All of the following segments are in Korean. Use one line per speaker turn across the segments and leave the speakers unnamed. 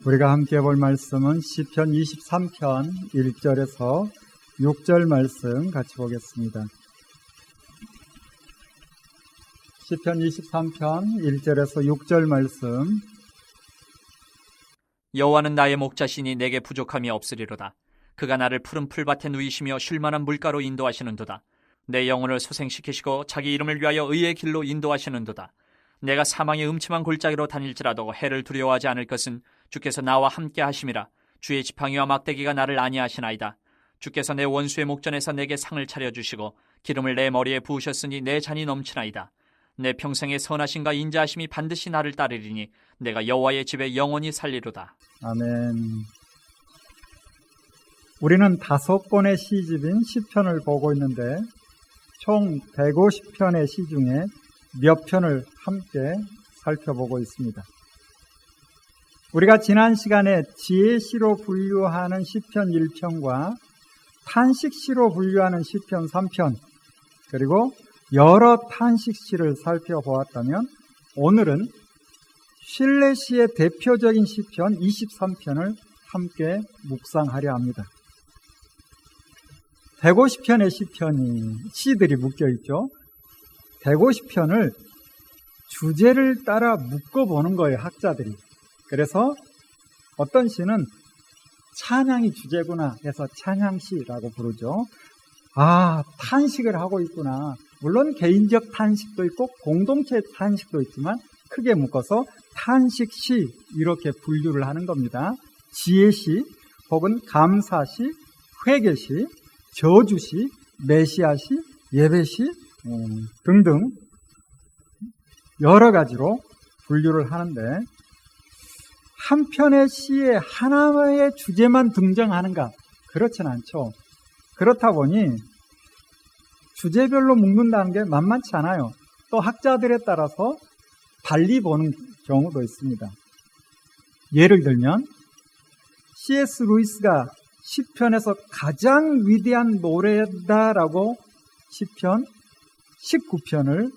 우리가 함께 볼 말씀은 시편 23편 1절에서 6절 말씀 같이 보겠습니다. 시편 23편 1절에서 6절 말씀.
여호와는 나의 목자시니 내게 부족함이 없으리로다. 그가 나를 푸른 풀밭에 누이시며 쉴만한 물가로 인도하시는도다. 내 영혼을 소생시키시고 자기 이름을 위하여 의의 길로 인도하시는도다. 내가 사망의 음침한 골짜기로 다닐지라도 해를 두려워하지 않을 것은 주께서 나와 함께 하심이라. 주의 지팡이와 막대기가 나를 안위하시나이다. 주께서 내 원수의 목전에서 내게 상을 차려주시고 기름을 내 머리에 부으셨으니 내 잔이 넘치나이다. 내 평생의 선하심과 인자하심이 반드시 나를 따르리니 내가 여호와의 집에 영원히 살리로다.
아멘. 우리는 5권의 시집인 시편을 보고 있는데 총 150편의 시 중에 몇 편을 함께 살펴보고 있습니다. 우리가 지난 시간에 지혜시로 분류하는 시편 1편과 탄식시로 분류하는 시편 3편, 그리고 여러 탄식시를 살펴보았다면 오늘은 신뢰시의 대표적인 시편 23편을 함께 묵상하려 합니다. 150편의 시들이 묶여있죠. 150편을 주제를 따라 묶어보는 거예요, 학자들이. 그래서 어떤 시는 찬양이 주제구나 해서 찬양시라고 부르죠. 탄식을 하고 있구나. 물론 개인적 탄식도 있고 공동체 탄식도 있지만 크게 묶어서 탄식시 이렇게 분류를 하는 겁니다. 지혜시 혹은 감사시, 회개시, 저주시, 메시아시, 예배시 등등 여러 가지로 분류를 하는데 한 편의 시에 하나의 주제만 등장하는가? 그렇진 않죠. 그렇다 보니 주제별로 묶는다는 게 만만치 않아요. 또 학자들에 따라서 달리 보는 경우도 있습니다. 예를 들면 C.S. 루이스가 시편에서 가장 위대한 노래다라고 시편 19편을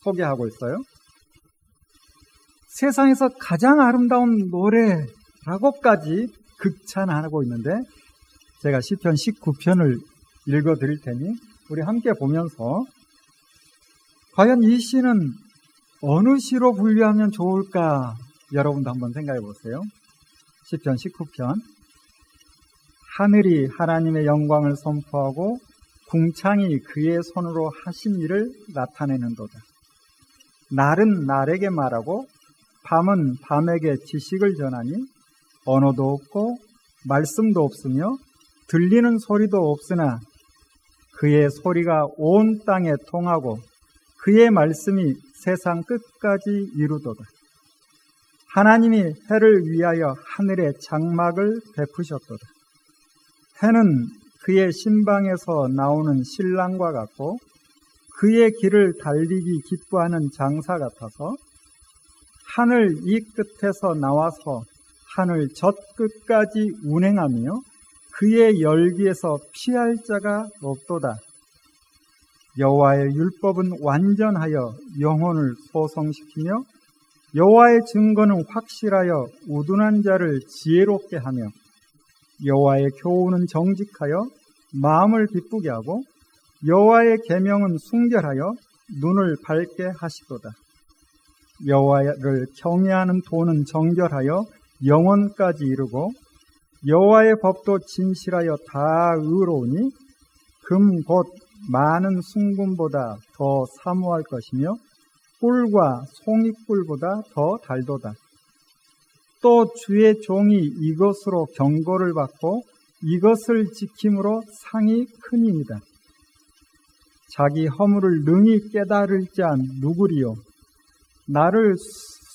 소개하고 있어요. 세상에서 가장 아름다운 노래라고까지 극찬하고 있는데 제가 시편 19편을 읽어드릴 테니 우리 함께 보면서 과연 이 시는 어느 시로 분류하면 좋을까? 여러분도 한번 생각해 보세요. 시편 19편. 하늘이 하나님의 영광을 선포하고 궁창이 그의 손으로 하신 일을 나타내는도다. 날은 날에게 말하고 밤은 밤에게 지식을 전하니 언어도 없고 말씀도 없으며 들리는 소리도 없으나 그의 소리가 온 땅에 통하고 그의 말씀이 세상 끝까지 이루도다. 하나님이 해를 위하여 하늘에 장막을 베푸셨도다. 해는 그의 신방에서 나오는 신랑과 같고 그의 길을 달리기 기뻐하는 장사 같아서 하늘 이 끝에서 나와서 하늘 저 끝까지 운행하며 그의 열기에서 피할 자가 없도다. 여호와의 율법은 완전하여 영혼을 소성시키며 여호와의 증거는 확실하여 우둔한 자를 지혜롭게 하며 여호와의 교훈은 정직하여 마음을 기쁘게 하고 여호와의 계명은 순결하여 눈을 밝게 하시도다. 여호와를 경외하는 도는 정결하여 영원까지 이르고 여호와의 법도 진실하여 다 의로우니 금 곧 많은 순금보다 더 사모할 것이며 꿀과 송이꿀보다 더 달도다. 또 주의 종이 이것으로 경고를 받고 이것을 지킴으로 상이 크니이다. 자기 허물을 능히 깨달을 자 누구리요? 나를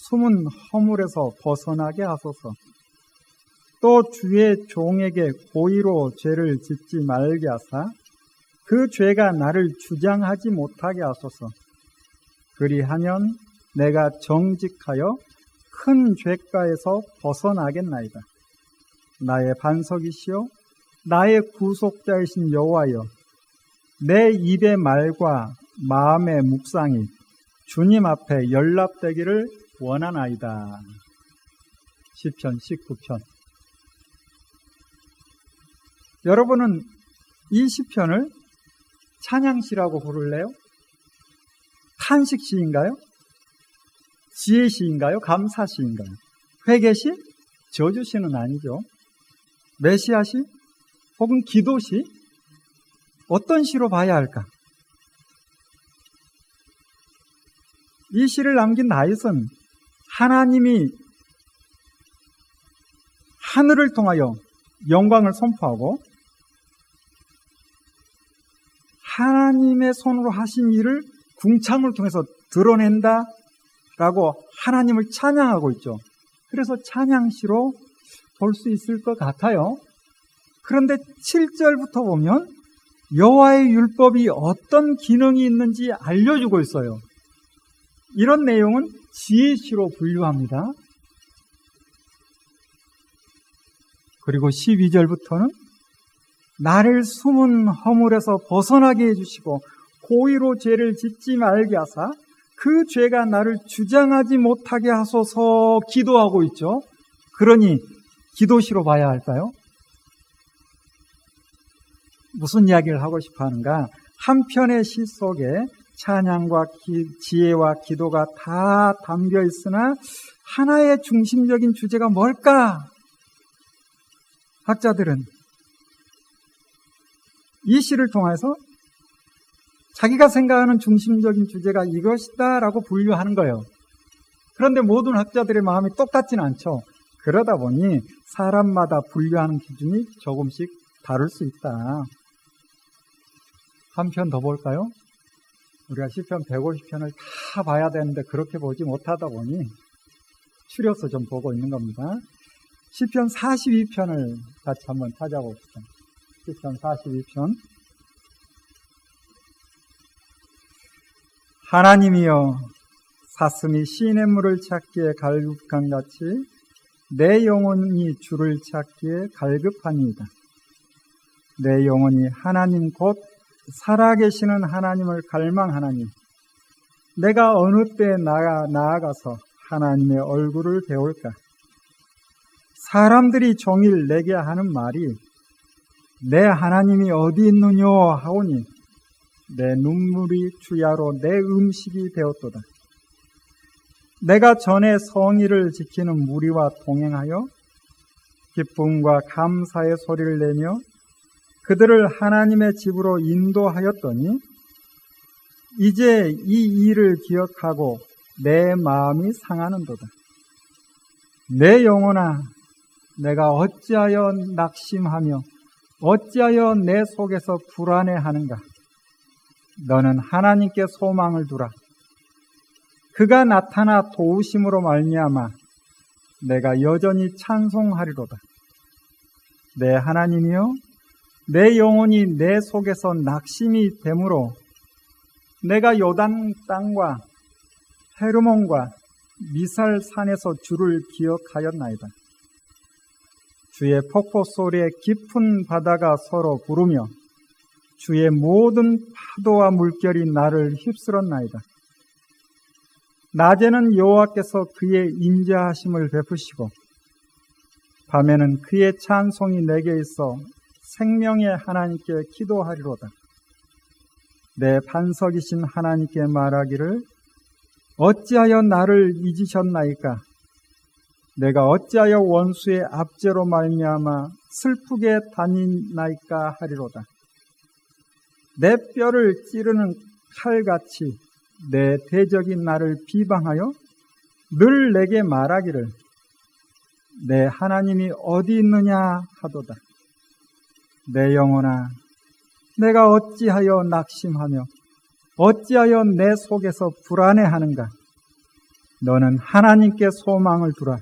숨은 허물에서 벗어나게 하소서. 또 주의 종에게 고의로 죄를 짓지 말게 하사 그 죄가 나를 주장하지 못하게 하소서. 그리하면 내가 정직하여 큰 죄가에서 벗어나겠나이다. 나의 반석이시여 나의 구속자이신 여호와여 내 입의 말과 마음의 묵상이 주님 앞에 연락되기를 원하나이다. 시편 19편. 여러분은 이 시편을 찬양시라고 부를래요? 탄식시인가요? 지혜시인가요? 감사시인가요? 회개시? 저주시는 아니죠. 메시아시? 혹은 기도시? 어떤 시로 봐야 할까? 이 시를 남긴 다윗은 하나님이 하늘을 통하여 영광을 선포하고 하나님의 손으로 하신 일을 궁창을 통해서 드러낸다라고 하나님을 찬양하고 있죠. 그래서 찬양시로 볼 수 있을 것 같아요. 그런데 7절부터 보면 여호와의 율법이 어떤 기능이 있는지 알려주고 있어요. 이런 내용은 지혜시로 분류합니다. 그리고 12절부터는 나를 숨은 허물에서 벗어나게 해주시고 고의로 죄를 짓지 말게 하사 그 죄가 나를 주장하지 못하게 하소서 기도하고 있죠. 그러니 기도시로 봐야 할까요? 무슨 이야기를 하고 싶어 하는가? 한 편의 시 속에 찬양과 지혜와 기도가 다 담겨 있으나 하나의 중심적인 주제가 뭘까? 학자들은 이 시를 통해서 자기가 생각하는 중심적인 주제가 이것이다 라고 분류하는 거예요. 그런데 모든 학자들의 마음이 똑같지는 않죠. 그러다 보니 사람마다 분류하는 기준이 조금씩 다를 수 있다. 한 편 더 볼까요? 우리가 시편 150편을 다 봐야 되는데 그렇게 보지 못하다 보니 추려서 좀 보고 있는 겁니다. 시편 42편을 같이 한번 찾아봅시다. 시편 42편. 하나님이여 사슴이 시냇물을 찾기에 갈급함같이 내 영혼이 주를 찾기에 갈급하니이다. 내 영혼이 하나님 곧 살아계시는 하나님을 갈망하나니 내가 어느 때에 나아가서 하나님의 얼굴을 배울까? 사람들이 종일 내게 하는 말이 내 하나님이 어디 있느뇨 하오니 내 눈물이 주야로 내 음식이 되었도다. 내가 전에 성의를 지키는 무리와 동행하여 기쁨과 감사의 소리를 내며 그들을 하나님의 집으로 인도하였더니 이제 이 일을 기억하고 내 마음이 상하는도다. 내 영혼아 내가 어찌하여 낙심하며 어찌하여 내 속에서 불안해하는가? 너는 하나님께 소망을 두라. 그가 나타나 도우심으로 말미암아 내가 여전히 찬송하리로다. 내 하나님이여 내 영혼이 내 속에서 낙심이 되므로 내가 요단 땅과 헤르몬과 미살 산에서 주를 기억하였나이다. 주의 폭포 소리에 깊은 바다가 서로 부르며 주의 모든 파도와 물결이 나를 휩쓸었나이다. 낮에는 여호와께서 그의 인자하심을 베푸시고 밤에는 그의 찬송이 내게 있어 생명의 하나님께 기도하리로다. 내 반석이신 하나님께 말하기를 어찌하여 나를 잊으셨나이까? 내가 어찌하여 원수의 압제로 말미암아 슬프게 다니나이까 하리로다. 내 뼈를 찌르는 칼같이 내 대적이 나를 비방하여 늘 내게 말하기를 내 하나님이 어디 있느냐 하도다. 내 영혼아 내가 어찌하여 낙심하며 어찌하여 내 속에서 불안해하는가? 너는 하나님께 소망을 두라.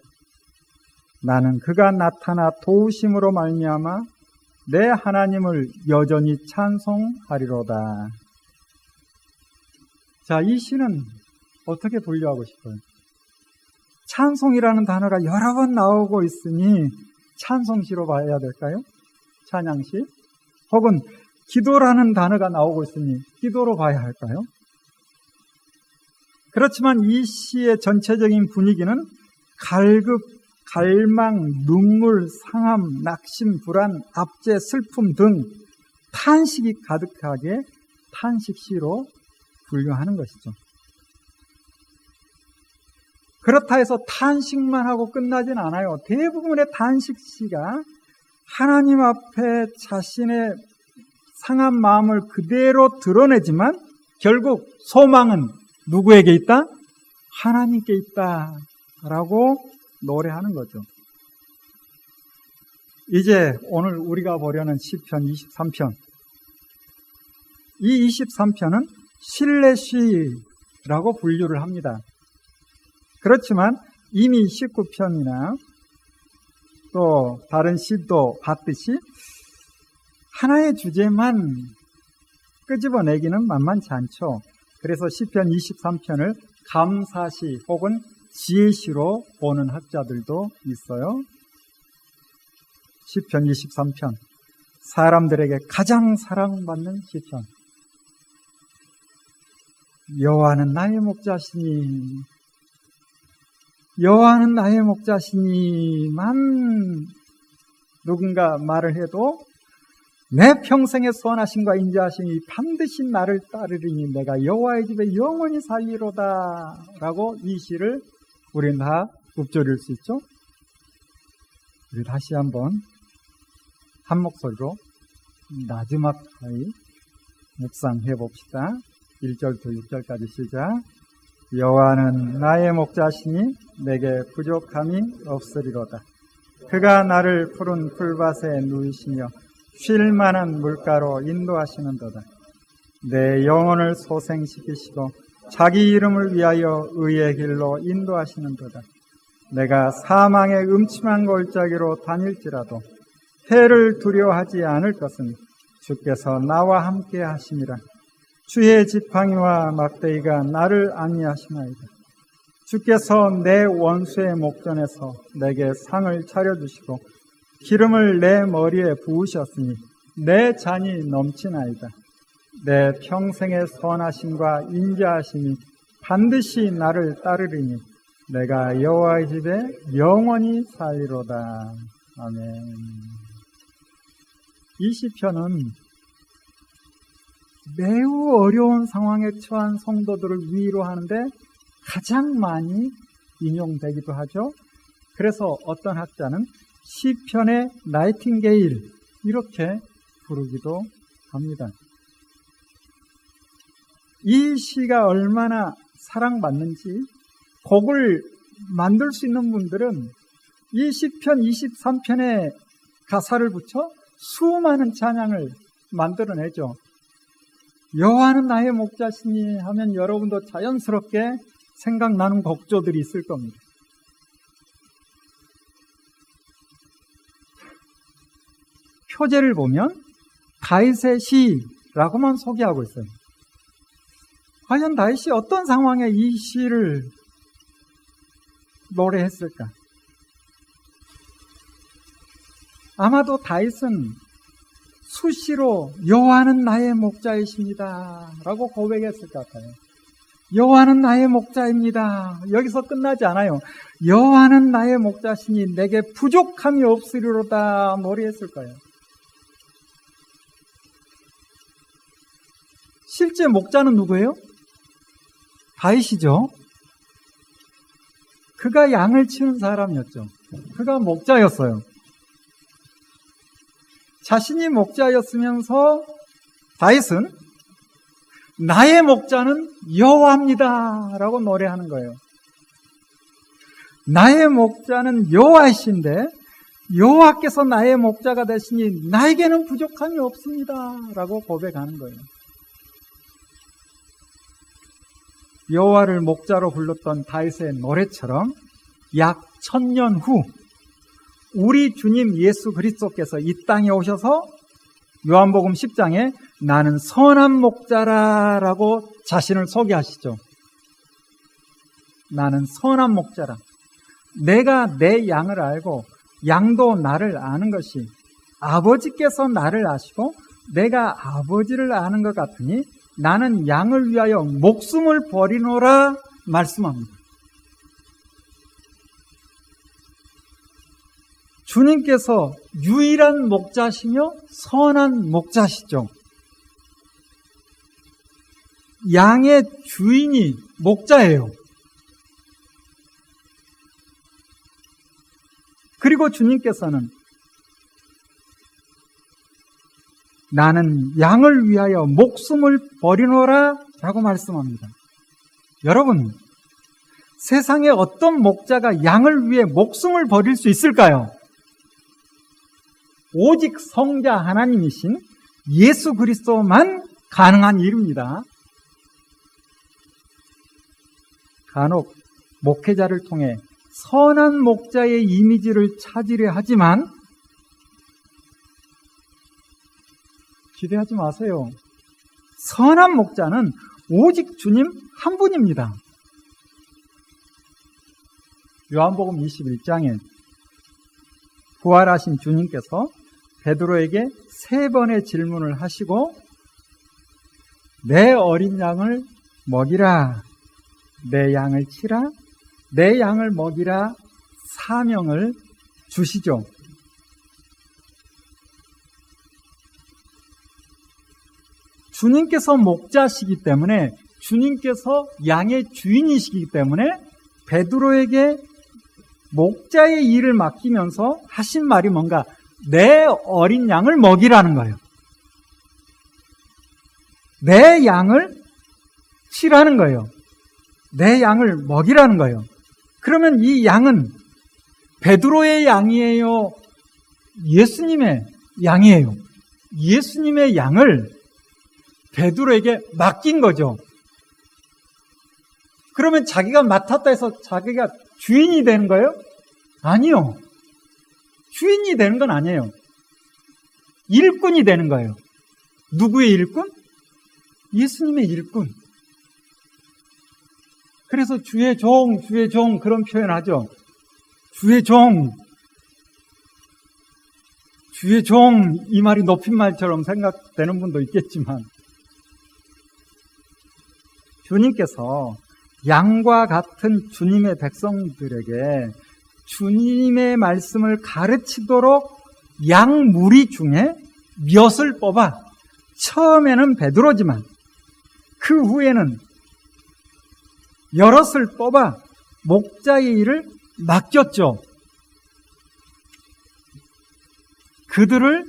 나는 그가 나타나 도우심으로 말미암아 내 하나님을 여전히 찬송하리로다. 자, 이 시는 어떻게 분류하고 싶어요? 찬송이라는 단어가 여러 번 나오고 있으니 찬송시로 봐야 될까요? 찬양시? 혹은 기도라는 단어가 나오고 있으니 기도로 봐야 할까요? 그렇지만 이 시의 전체적인 분위기는 갈급, 갈망, 눈물, 상함, 낙심, 불안, 압제, 슬픔 등 탄식이 가득하게 탄식시로 분류하는 것이죠. 그렇다 해서 탄식만 하고 끝나진 않아요. 대부분의 탄식시가 하나님 앞에 자신의 상한 마음을 그대로 드러내지만 결국 소망은 누구에게 있다? 하나님께 있다라고 노래하는 거죠. 이제 오늘 우리가 보려는 시편 23편. 이 23편은 신뢰시라고 분류를 합니다. 그렇지만 이미 19편이나 또 다른 시도 봤듯이 하나의 주제만 끄집어내기는 만만치 않죠. 그래서 시편 23편을 감사시 혹은 지혜시로 보는 학자들도 있어요. 시편 23편, 사람들에게 가장 사랑받는 시편. 여호와는 나의 목자시니, 여호와는 나의 목자시니만 누군가 말을 해도 내 평생의 선하심과 인자하심이 반드시 나를 따르리니 내가 여호와의 집에 영원히 살리로다 라고 이 시를 우리는 다 읊조릴 수 있죠. 우리 다시 한번 한 목소리로 나지막하게 묵상해 봅시다. 1절부터 6절까지 시작. 여호와는 나의 목자시니 내게 부족함이 없으리로다. 그가 나를 푸른 풀밭에 누이시며 쉴 만한 물가로 인도하시는도다. 내 영혼을 소생시키시고 자기 이름을 위하여 의의 길로 인도하시는도다. 내가 사망의 음침한 골짜기로 다닐지라도 해를 두려워하지 않을 것은 주께서 나와 함께 하심이라. 주의 지팡이와 막대기가 나를 안위하시나이다. 주께서 내 원수의 목전에서 내게 상을 차려주시고 기름을 내 머리에 부으셨으니 내 잔이 넘치나이다. 내 평생의 선하심과 인자하심이 반드시 나를 따르리니 내가 여호와의 집에 영원히 살리로다. 아멘. 이 시편은 매우 어려운 상황에 처한 성도들을 위로하는데 가장 많이 인용되기도 하죠. 그래서 어떤 학자는 시편의 나이팅게일 이렇게 부르기도 합니다. 이 시가 얼마나 사랑받는지 곡을 만들 수 있는 분들은 이 시편 23편에 가사를 붙여 수많은 찬양을 만들어내죠. 여호와는 나의 목자시니 하면 여러분도 자연스럽게 생각나는 곡조들이 있을 겁니다. 표제를 보면 다윗의 시라고만 소개하고 있어요. 과연 다윗이 어떤 상황에 이 시를 노래했을까? 아마도 다윗은 수시로 여호와는 나의 목자이십니다 라고 고백했을 것 같아요. 여호와는 나의 목자입니다. 여기서 끝나지 않아요. 여호와는 나의 목자시니 내게 부족함이 없으리로다 노래했을 거예요. 실제 목자는 누구예요? 다윗이죠. 그가 양을 치는 사람이었죠. 그가 목자였어요. 자신이 목자였으면서 다윗은 나의 목자는 여호와입니다 라고 노래하는 거예요. 나의 목자는 여호와이신데 여호와께서 나의 목자가 되시니 나에게는 부족함이 없습니다 라고 고백하는 거예요. 여호와를 목자로 불렀던 다윗의 노래처럼 약 1000년 후 우리 주님 예수 그리스도께서 이 땅에 오셔서 요한복음 10장에 나는 선한 목자라라고 자신을 소개하시죠. 나는 선한 목자라. 내가 내 양을 알고 양도 나를 아는 것이 아버지께서 나를 아시고 내가 아버지를 아는 것 같으니 나는 양을 위하여 목숨을 버리노라 말씀합니다. 주님께서 유일한 목자시며 선한 목자시죠. 양의 주인이 목자예요. 그리고 주님께서는 나는 양을 위하여 목숨을 버리노라 라고 말씀합니다. 여러분, 세상에 어떤 목자가 양을 위해 목숨을 버릴 수 있을까요? 오직 성자 하나님이신 예수 그리스도만 가능한 일입니다. 간혹 목회자를 통해 선한 목자의 이미지를 찾으려 하지만 기대하지 마세요. 선한 목자는 오직 주님 한 분입니다. 요한복음 21장에 부활하신 주님께서 베드로에게 3번의 질문을 하시고 내 어린 양을 먹이라, 내 양을 치라, 내 양을 먹이라 사명을 주시죠. 주님께서 목자시기 때문에, 주님께서 양의 주인이시기 때문에 베드로에게 목자의 일을 맡기면서 하신 말이 뭔가 내 어린 양을 먹이라는 거예요. 내 양을 치라는 거예요. 내 양을 먹이라는 거예요. 그러면 이 양은 베드로의 양이에요? 예수님의 양이에요? 예수님의 양을 베드로에게 맡긴 거죠. 그러면 자기가 맡았다 해서 자기가 주인이 되는 거예요? 아니요. 주인이 되는 건 아니에요. 일꾼이 되는 거예요. 누구의 일꾼? 예수님의 일꾼. 그래서 주의 종 그런 표현하죠. 주의 종 이 말이 높임말처럼 생각되는 분도 있겠지만 주님께서 양과 같은 주님의 백성들에게 주님의 말씀을 가르치도록 양 무리 중에 몇을 뽑아 처음에는 베드로지만 그 후에는 여럿을 뽑아 목자의 일을 맡겼죠. 그들을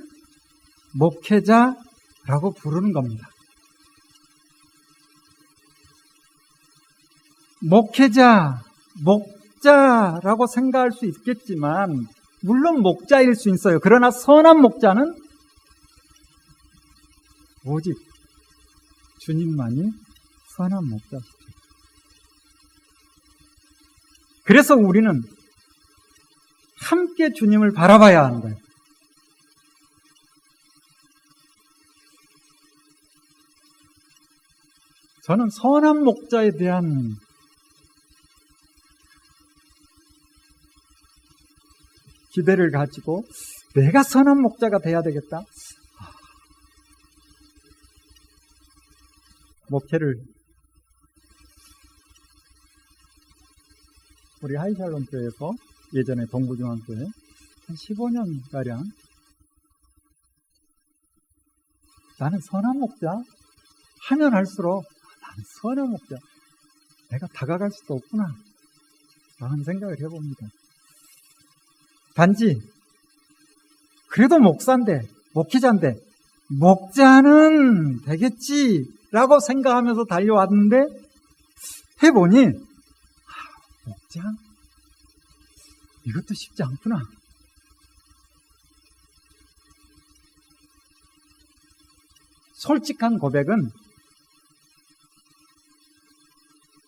목회자라고 부르는 겁니다. 목자라고 생각할 수 있겠지만 물론 목자일 수 있어요. 그러나 선한 목자는 오직 주님만이 선한 목자시죠. 그래서 우리는 함께 주님을 바라봐야 하는 거예요. 저는 선한 목자에 대한 기대를 가지고 내가 선한 목자가 돼야 되겠다. 목회를 우리 하이샬롬 교회에서 예전에 동부중앙교회 한 15년가량 나는 선한 목자 하면 할수록 나는 선한 목자 내가 다가갈 수도 없구나 라는 생각을 해봅니다. 단지 그래도 목사인데 목회자인데 목자는 되겠지라고 생각하면서 달려왔는데 해보니 목자? 이것도 쉽지 않구나. 솔직한 고백은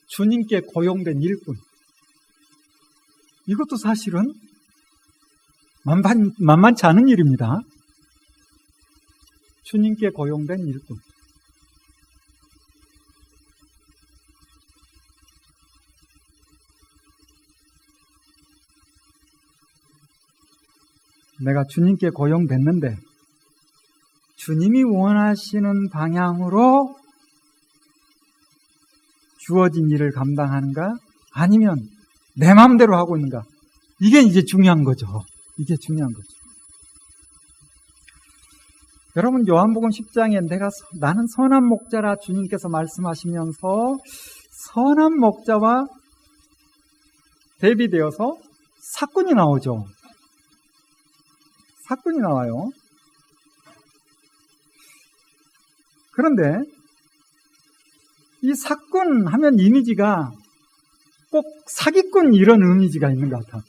주님께 고용된 일꾼. 이것도 사실은 만만치 않은 일입니다. 주님께 고용된 일꾼. 내가 주님께 고용됐는데 주님이 원하시는 방향으로 주어진 일을 감당하는가? 아니면 내 마음대로 하고 있는가? 이게 이제 중요한 거죠. 이게 중요한 거죠. 여러분, 요한복음 10장에 나는 선한 목자라 주님께서 말씀하시면서 선한 목자와 대비되어서 사꾼이 나오죠. 사꾼이 나와요. 그런데 이 사꾼 하면 이미지가 꼭 사기꾼 이런 이미지가 있는 것 같아요.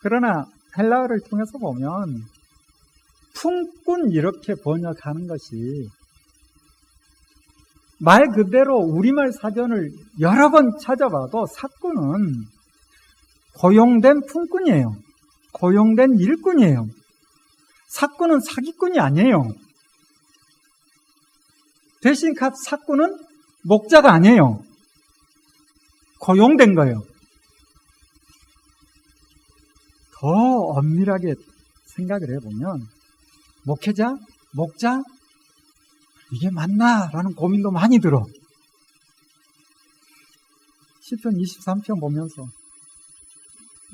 그러나 헬라어를 통해서 보면 품꾼 이렇게 번역하는 것이 말 그대로 우리말 사전을 여러 번 찾아봐도 사꾼은 고용된 품꾼이에요. 고용된 일꾼이에요. 사꾼은 사기꾼이 아니에요. 대신 사꾼은 목자가 아니에요. 고용된 거예요. 더 엄밀하게 생각을 해보면 목회자, 목자 이게 맞나? 라는 고민도 많이 들어. 시편 23편 보면서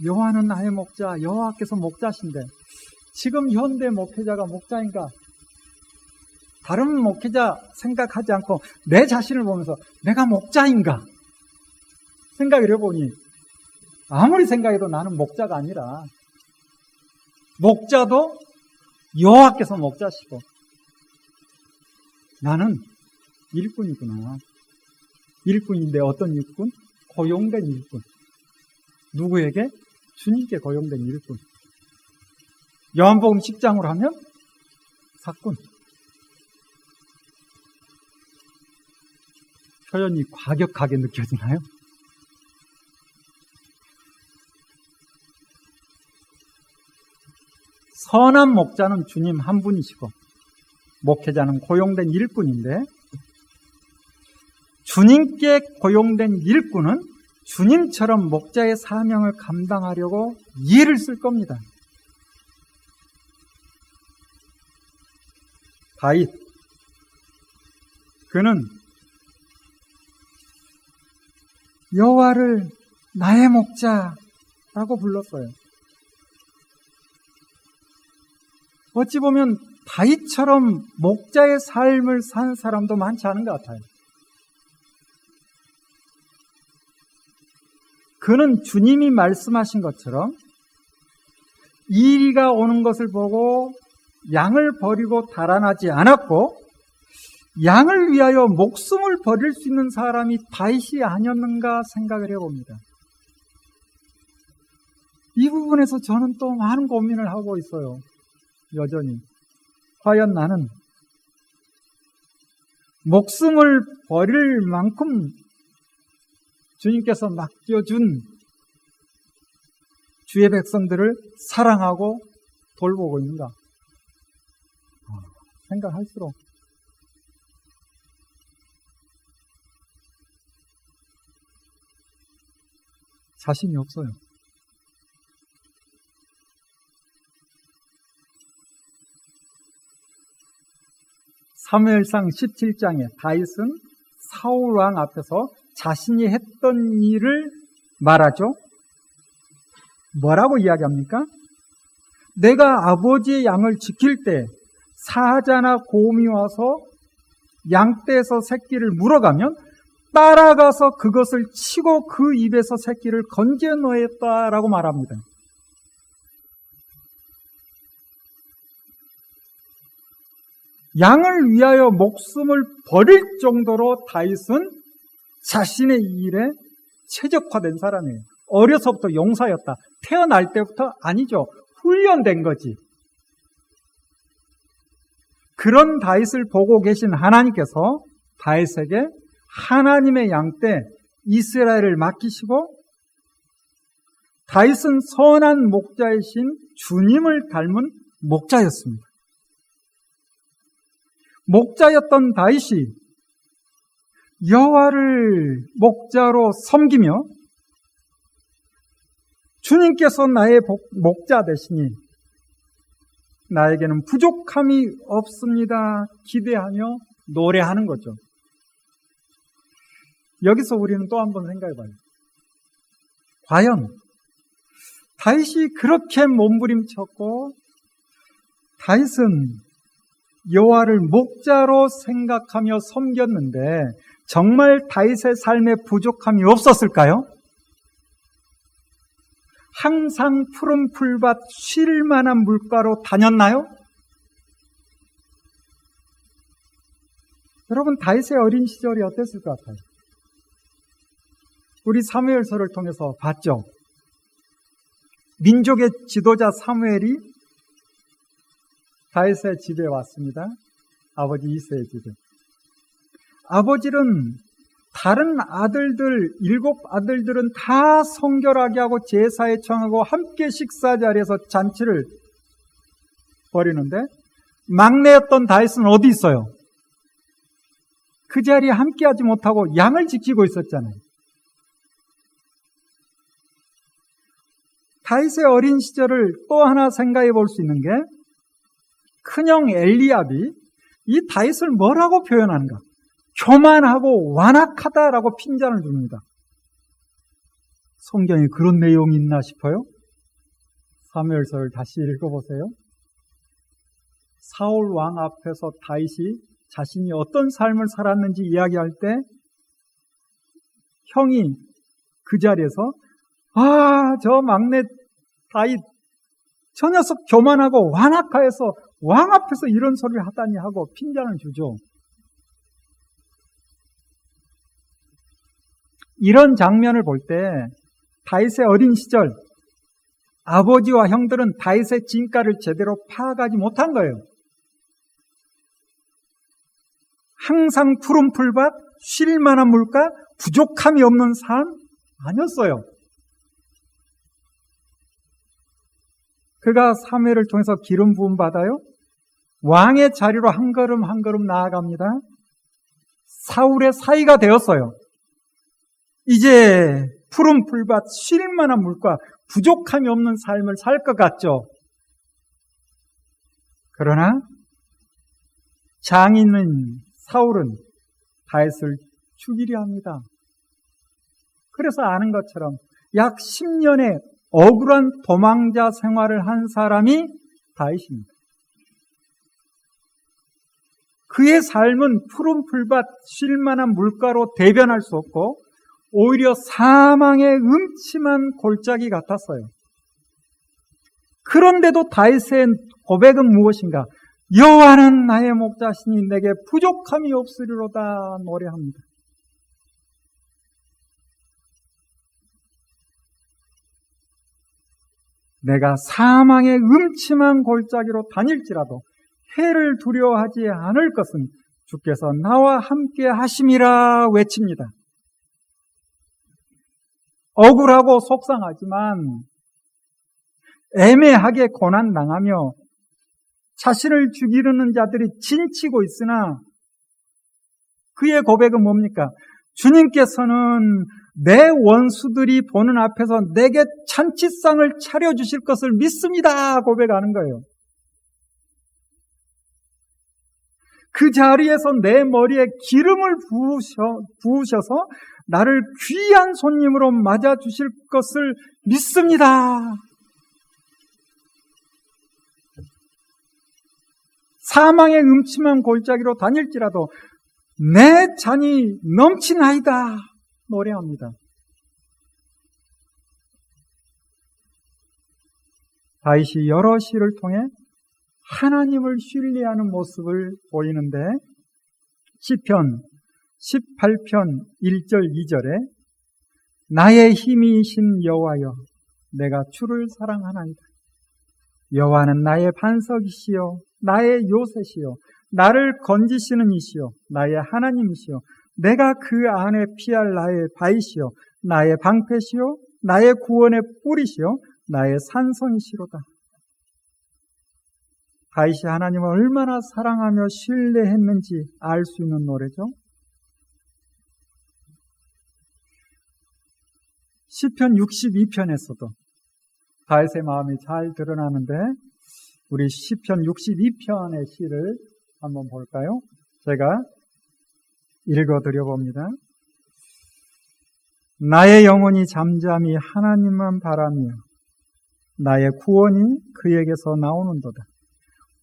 여호와는 나의 목자, 여호와께서 목자신데 지금 현대 목회자가 목자인가? 다른 목회자 생각하지 않고 내 자신을 보면서 내가 목자인가? 생각을 해보니 아무리 생각해도 나는 목자가 아니라 목자도 여호와께서 목자시고 나는 일꾼이구나. 일꾼인데 어떤 일꾼? 고용된 일꾼. 누구에게? 주님께 고용된 일꾼. 요한복음 10장으로 하면 사꾼. 표현이 과격하게 느껴지나요? 선한 목자는 주님 한 분이시고 목회자는 고용된 일꾼인데 주님께 고용된 일꾼은 주님처럼 목자의 사명을 감당하려고 일을 쓸 겁니다. 다윗, 그는 여호와를 나의 목자라고 불렀어요. 어찌 보면 다윗처럼 목자의 삶을 산 사람도 많지 않은 것 같아요. 그는 주님이 말씀하신 것처럼 이리가 오는 것을 보고 양을 버리고 달아나지 않았고 양을 위하여 목숨을 버릴 수 있는 사람이 다윗이 아니었는가 생각을 해봅니다. 이 부분에서 저는 또 많은 고민을 하고 있어요. 여전히. 과연 나는 목숨을 버릴 만큼 주님께서 맡겨준 주의 백성들을 사랑하고 돌보고 있는가? 생각할수록 자신이 없어요. 사무엘상 17장에 다윗은 사울 왕 앞에서 자신이 했던 일을 말하죠. 뭐라고 이야기합니까? 내가 아버지의 양을 지킬 때 사자나 곰이 와서 양떼에서 새끼를 물어가면 따라가서 그것을 치고 그 입에서 새끼를 건져넣었다라고 말합니다. 양을 위하여 목숨을 버릴 정도로 다윗은 자신의 일에 최적화된 사람이에요. 어려서부터 용사였다. 태어날 때부터 아니죠. 훈련된 거지. 그런 다윗을 보고 계신 하나님께서 다윗에게 하나님의 양떼 이스라엘을 맡기시고 다윗은 선한 목자이신 주님을 닮은 목자였습니다. 목자였던 다윗이 여호와를 목자로 섬기며 주님께서 나의 목자 되시니 나에게는 부족함이 없습니다. 기대하며 노래하는 거죠. 여기서 우리는 또 한 번 생각해 봐요. 과연 다윗이 그렇게 몸부림쳤고 다윗은 여호와를 목자로 생각하며 섬겼는데 정말 다윗의 삶에 부족함이 없었을까요? 항상 푸른 풀밭 쉴 만한 물가로 다녔나요? 여러분, 다윗의 어린 시절이 어땠을 것 같아요? 우리 사무엘서를 통해서 봤죠. 민족의 지도자 사무엘이 다윗의 집에 왔습니다. 아버지 이새의 집에. 아버지는 다른 아들들, 7 아들들은 다 성결하게 하고 제사에 청하고 함께 식사 자리에서 잔치를 벌이는데 막내였던 다윗은 어디 있어요? 그 자리에 함께 하지 못하고 양을 지키고 있었잖아요. 다윗의 어린 시절을 또 하나 생각해 볼 수 있는 게 큰형 엘리압이 이 다윗을 뭐라고 표현하는가? 교만하고 완악하다라고 핀잔을 줍니다. 성경에 그런 내용이 있나 싶어요? 사무엘서를 다시 읽어보세요. 사울 왕 앞에서 다윗이 자신이 어떤 삶을 살았는지 이야기할 때 형이 그 자리에서 저 막내 다윗 저 녀석 교만하고 완악하여서 왕 앞에서 이런 소리를 하다니 하고 핀잔을 주죠. 이런 장면을 볼 때 다윗의 어린 시절 아버지와 형들은 다윗의 진가를 제대로 파악하지 못한 거예요. 항상 푸른 풀밭, 쉴 만한 물가, 부족함이 없는 삶 아니었어요. 그가 사무엘을 통해서 기름 부음 받아요. 왕의 자리로 한 걸음 한 걸음 나아갑니다. 사울의 사위가 되었어요. 이제 푸른 풀밭, 쉴 만한 물과 부족함이 없는 삶을 살 것 같죠. 그러나 장인인 사울은 다윗을 죽이려 합니다. 그래서 아는 것처럼 약 10년의 억울한 도망자 생활을 한 사람이 다윗입니다. 그의 삶은 푸른 풀밭, 쉴 만한 물가로 대변할 수 없고 오히려 사망의 음침한 골짜기 같았어요. 그런데도 다윗의 고백은 무엇인가? 여호와는 나의 목자시니 내게 부족함이 없으리로다 노래합니다. 내가 사망의 음침한 골짜기로 다닐지라도 해를 두려워하지 않을 것은 주께서 나와 함께 하심이라 외칩니다. 억울하고 속상하지만 애매하게 고난당하며 자신을 죽이려는 자들이 진치고 있으나 그의 고백은 뭡니까? 주님께서는 내 원수들이 보는 앞에서 내게 잔치상을 차려주실 것을 믿습니다 고백하는 거예요. 그 자리에서 내 머리에 기름을 부으셔서 나를 귀한 손님으로 맞아주실 것을 믿습니다. 사망의 음침한 골짜기로 다닐지라도 내 잔이 넘치나이다 노래합니다. 다윗이 여러 시를 통해 하나님을 신뢰하는 모습을 보이는데 시편 18편 1절 2절에 나의 힘이신 여호와여 내가 주를 사랑하나이다. 여호와는 나의 반석이시요 나의 요새시요 나를 건지시는 이시요 나의 하나님이시요 내가 그 안에 피할 나의 바위시요 나의 방패시요 나의 구원의 뿌리시요 나의 산성이시로다. 다윗이 하나님을 얼마나 사랑하며 신뢰했는지 알 수 있는 노래죠. 시편 62편에서도 다윗의 마음이 잘 드러나는데 우리 시편 62편의 시를 한번 볼까요? 제가 읽어드려 봅니다. 나의 영혼이 잠잠히 하나님만 바라며 나의 구원이 그에게서 나오는도다.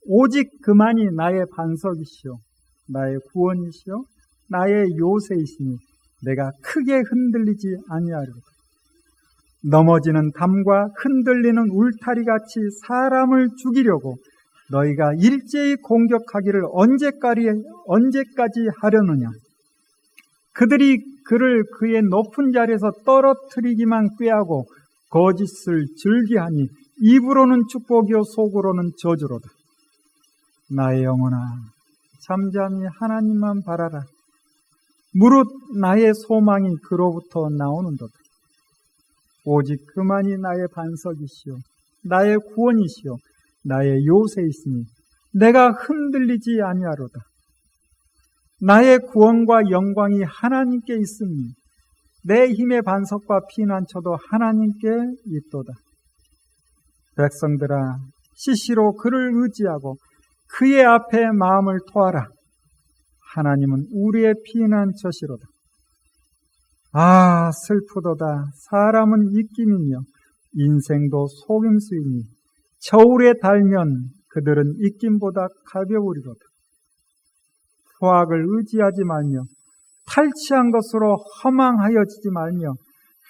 오직 그만이 나의 반석이시오 나의 구원이시오 나의 요새이시니 내가 크게 흔들리지 아니하리로다. 넘어지는 담과 흔들리는 울타리같이 사람을 죽이려고 너희가 일제히 공격하기를 언제까지 하려느냐. 그들이 그를 그의 높은 자리에서 떨어뜨리기만 꾀하고 거짓을 즐기하니 입으로는 축복이요 속으로는 저주로다. 나의 영혼아 잠잠히 하나님만 바라라. 무릇 나의 소망이 그로부터 나오는도다. 오직 그만이 나의 반석이시요 나의 구원이시요 나의 요새이시니 내가 흔들리지 아니하로다. 나의 구원과 영광이 하나님께 있으니 내 힘의 반석과 피난처도 하나님께 있도다. 백성들아 시시로 그를 의지하고 그의 앞에 마음을 토하라. 하나님은 우리의 피난처시로다. 아 슬프도다. 사람은 입김이며 인생도 속임수이니 저울에 달면 그들은 입김보다 가벼우리로다. 포악을 의지하지 말며 탈취한 것으로 허망하여지지 말며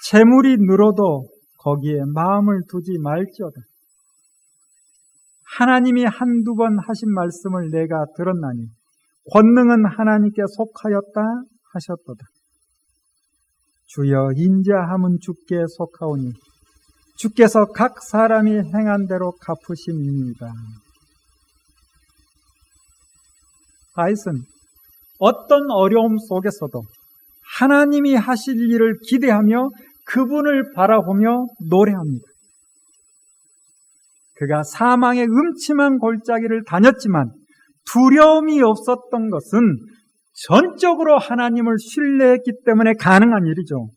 재물이 늘어도 거기에 마음을 두지 말지어다. 하나님이 한두 번 하신 말씀을 내가 들었나니 권능은 하나님께 속하였다 하셨도다. 주여 인자함은 주께 속하오니 주께서 각 사람이 행한 대로 갚으심이니이다. 다윗은 어떤 어려움 속에서도 하나님이 하실 일을 기대하며 그분을 바라보며 노래합니다. 그가 사망의 음침한 골짜기를 다녔지만 두려움이 없었던 것은 전적으로 하나님을 신뢰했기 때문에 가능한 일이죠.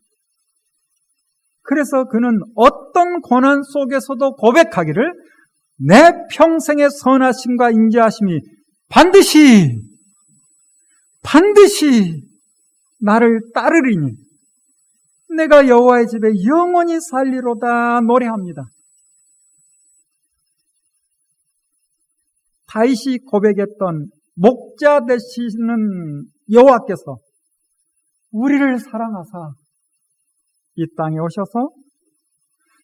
그래서 그는 어떤 고난 속에서도 고백하기를 내 평생의 선하심과 인자하심이 반드시 나를 따르리니 내가 여호와의 집에 영원히 살리로다 노래합니다. 다윗이 고백했던 목자 되시는 여호와께서 우리를 사랑하사 이 땅에 오셔서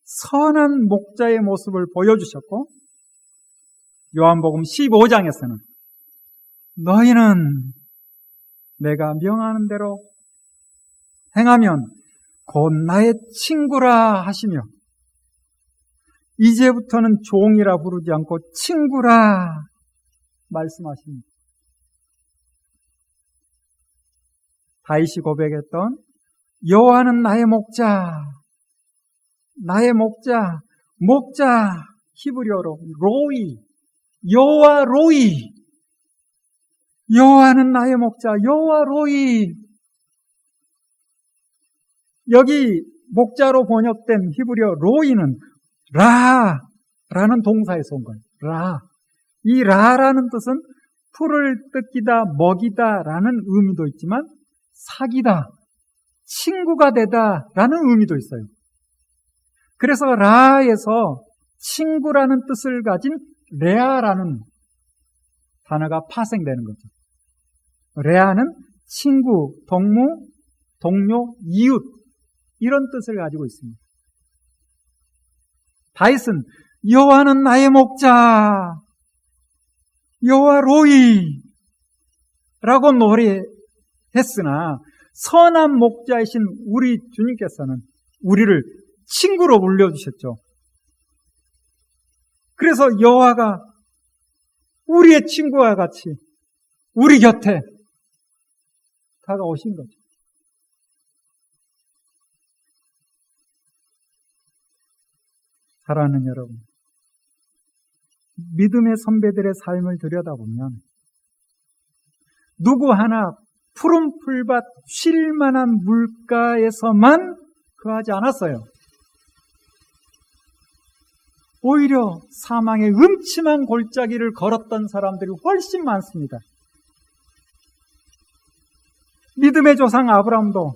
선한 목자의 모습을 보여주셨고 요한복음 15장에서는 너희는 내가 명하는 대로 행하면 곧 나의 친구라 하시며 이제부터는 종이라 부르지 않고 친구라 말씀하십니다. 다윗이 고백했던 여호와는 나의 목자, 목자 히브리어로 로이, 여호와 로이, 여호와는 나의 목자, 여호와 로이. 여기 목자로 번역된 히브리어 로이는 라라는 동사에서 온 거예요. 라. 이 라라는 뜻은 풀을 뜯기다, 먹이다라는 의미도 있지만 사귀다, 친구가 되다라는 의미도 있어요. 그래서 라에서 친구라는 뜻을 가진 레아라는 단어가 파생되는 거죠. 레아는 친구, 동무, 동료, 이웃 이런 뜻을 가지고 있습니다. 다윗은 여호와는 나의 목자, 여호와 로이 라고 노래했으나 선한 목자이신 우리 주님께서는 우리를 친구로 불려주셨죠. 그래서 여호와가 우리의 친구와 같이 우리 곁에 다가오신 거죠. 사랑하는 여러분, 믿음의 선배들의 삶을 들여다보면 누구 하나 푸른 풀밭 쉴만한 물가에서만 거하지 않았어요. 오히려 사망의 음침한 골짜기를 걸었던 사람들이 훨씬 많습니다. 믿음의 조상 아브라함도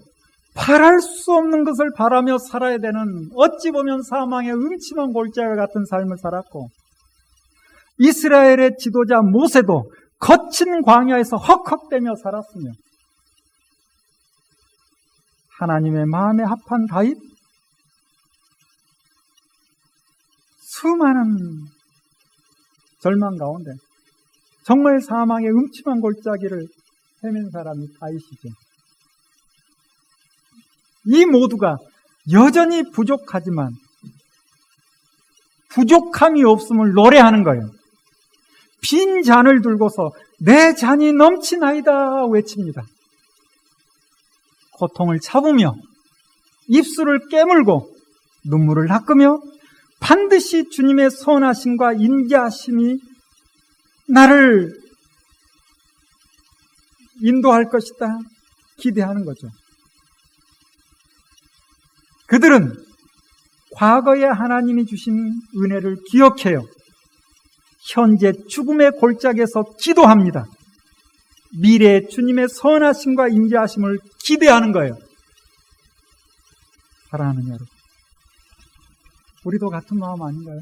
바랄 수 없는 것을 바라며 살아야 되는, 어찌 보면 사망의 음침한 골짜기 같은 삶을 살았고, 이스라엘의 지도자 모세도 거친 광야에서 헉헉대며 살았으며, 하나님의 마음에 합한 다윗, 수많은 절망 가운데 정말 사망의 음침한 골짜기를 헤맨 사람이 다윗이죠. 이 모두가 여전히 부족하지만 부족함이 없음을 노래하는 거예요. 빈 잔을 들고서 내 잔이 넘치나이다 외칩니다. 고통을 참으며 입술을 깨물고 눈물을 닦으며 반드시 주님의 선하심과 인자하심이 나를 인도할 것이다 기대하는 거죠. 그들은 과거에 하나님이 주신 은혜를 기억해요. 현재 죽음의 골짜기에서 기도합니다. 미래의 주님의 선하심과 인자하심을 기대하는 거예요. 사랑하는 여러분, 우리도 같은 마음 아닌가요?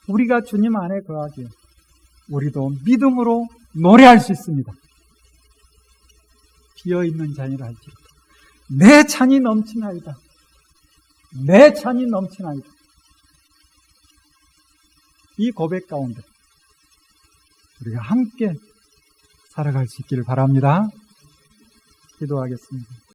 우리가 주님 안에 거하기에 우리도 믿음으로 노래할 수 있습니다. 비어있는 잔이라 할지라도 내 잔이 넘치나이다. 내 잔이 넘치나이다. 이 고백 가운데 우리가 함께 살아갈 수 있기를 바랍니다. 기도하겠습니다.